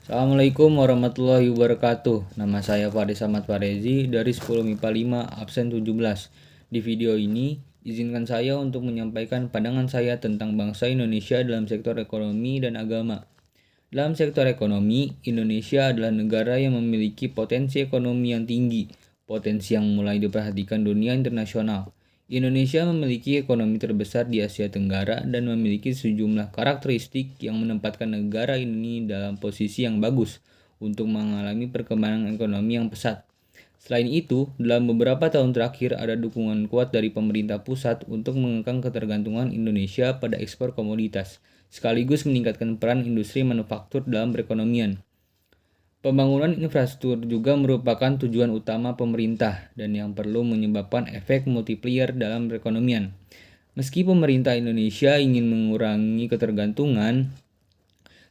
Assalamualaikum warahmatullahi wabarakatuh. Nama saya Faris Ahmad Farezi dari 10 MIPA 5 absen 17. Di video ini, izinkan saya untuk menyampaikan pandangan saya tentang bangsa Indonesia dalam sektor ekonomi dan agama. Dalam sektor ekonomi, Indonesia adalah negara yang memiliki potensi ekonomi yang tinggi, potensi yang mulai diperhatikan dunia internasional. Indonesia memiliki ekonomi terbesar di Asia Tenggara dan memiliki sejumlah karakteristik yang menempatkan negara ini dalam posisi yang bagus untuk mengalami perkembangan ekonomi yang pesat. Selain itu, dalam beberapa tahun terakhir ada dukungan kuat dari pemerintah pusat untuk mengekang ketergantungan Indonesia pada ekspor komoditas, sekaligus meningkatkan peran industri manufaktur dalam perekonomian. Pembangunan infrastruktur juga merupakan tujuan utama pemerintah dan yang perlu menyebabkan efek multiplier dalam perekonomian. Meski pemerintah Indonesia ingin mengurangi ketergantungan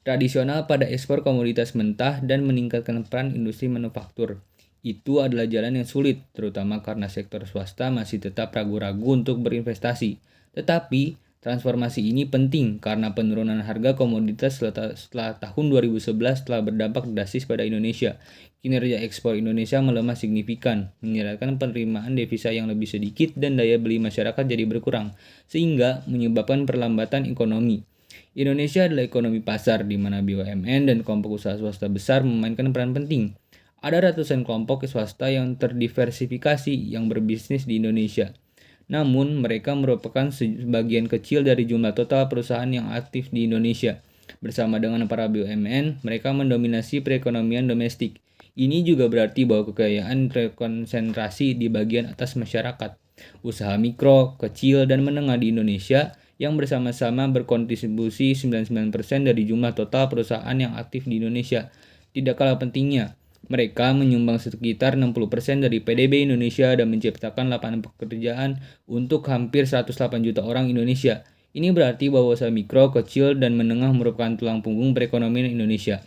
tradisional pada ekspor komoditas mentah dan meningkatkan peran industri manufaktur, itu adalah jalan yang sulit, terutama karena sektor swasta masih tetap ragu-ragu untuk berinvestasi. Tetapi, transformasi ini penting karena penurunan harga komoditas setelah tahun 2011 telah berdampak drastis pada Indonesia. Kinerja ekspor Indonesia melemah signifikan, menyeratkan penerimaan devisa yang lebih sedikit dan daya beli masyarakat jadi berkurang, sehingga menyebabkan perlambatan ekonomi. Indonesia adalah ekonomi pasar di mana BUMN dan kelompok usaha swasta besar memainkan peran penting. Ada ratusan kelompok swasta yang terdiversifikasi yang berbisnis di Indonesia. Namun, mereka merupakan sebagian kecil dari jumlah total perusahaan yang aktif di Indonesia. Bersama dengan para BUMN, mereka mendominasi perekonomian domestik. Ini juga berarti bahwa kekayaan terkonsentrasi di bagian atas masyarakat. Usaha mikro, kecil, dan menengah di Indonesia yang bersama-sama berkontribusi 99% dari jumlah total perusahaan yang aktif di Indonesia. Tidak kalah pentingnya, mereka menyumbang sekitar 60% dari PDB Indonesia dan menciptakan lapangan pekerjaan untuk hampir 108 juta orang Indonesia. Ini berarti bahwa usaha mikro, kecil, dan menengah merupakan tulang punggung perekonomian Indonesia.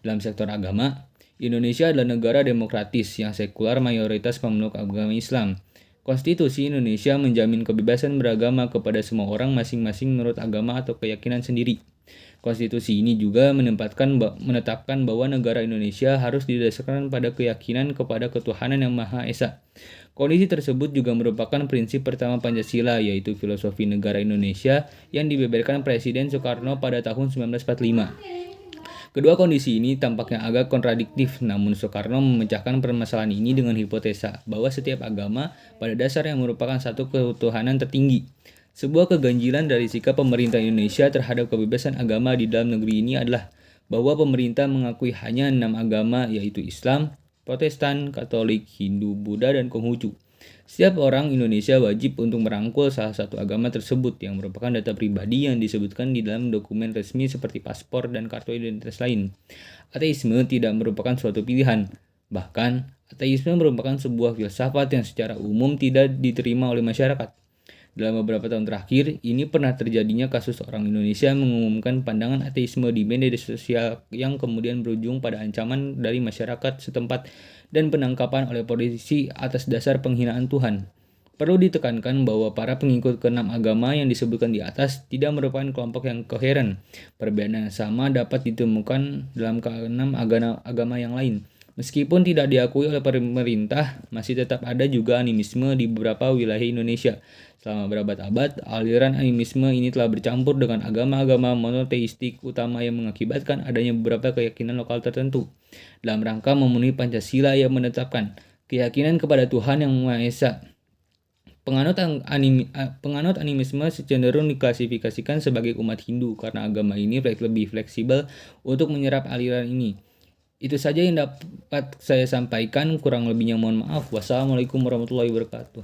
Dalam sektor agama, Indonesia adalah negara demokratis yang sekular mayoritas pemeluk agama Islam. Konstitusi Indonesia menjamin kebebasan beragama kepada semua orang masing-masing menurut agama atau keyakinan sendiri. Konstitusi ini juga menetapkan bahwa negara Indonesia harus didasarkan pada keyakinan kepada ketuhanan yang Maha Esa. Kondisi tersebut juga merupakan prinsip pertama Pancasila, yaitu filosofi negara Indonesia yang dibeberkan Presiden Soekarno pada tahun 1945. Kedua kondisi ini tampaknya agak kontradiktif, namun Soekarno memecahkan permasalahan ini dengan hipotesa bahwa setiap agama pada dasarnya merupakan satu ketuhanan tertinggi. Sebuah keganjilan dari sikap pemerintah Indonesia terhadap kebebasan agama di dalam negeri ini adalah bahwa pemerintah mengakui hanya 6 agama, yaitu Islam, Protestan, Katolik, Hindu, Buddha, dan Konghucu. Setiap orang Indonesia wajib untuk merangkul salah satu agama tersebut yang merupakan data pribadi yang disebutkan di dalam dokumen resmi seperti paspor dan kartu identitas lain. Ateisme tidak merupakan suatu pilihan. Bahkan, ateisme merupakan sebuah filsafat yang secara umum tidak diterima oleh masyarakat. Dalam beberapa tahun terakhir, ini pernah terjadinya kasus orang Indonesia mengumumkan pandangan ateisme di media sosial yang kemudian berujung pada ancaman dari masyarakat setempat dan penangkapan oleh polisi atas dasar penghinaan Tuhan. Perlu ditekankan bahwa para pengikut keenam agama yang disebutkan di atas tidak merupakan kelompok yang koheren. Perbedaan yang sama dapat ditemukan dalam keenam agama yang lain. Meskipun tidak diakui oleh pemerintah, masih tetap ada juga animisme di beberapa wilayah Indonesia. Selama berabad-abad, aliran animisme ini telah bercampur dengan agama-agama monoteistik utama yang mengakibatkan adanya beberapa keyakinan lokal tertentu. Dalam rangka memenuhi Pancasila yang menetapkan keyakinan kepada Tuhan Yang Maha Esa, penganut animisme cenderung diklasifikasikan sebagai umat Hindu karena agama ini lebih fleksibel untuk menyerap aliran ini. Itu saja yang dapat saya sampaikan, kurang lebihnya mohon maaf. Wassalamualaikum warahmatullahi wabarakatuh.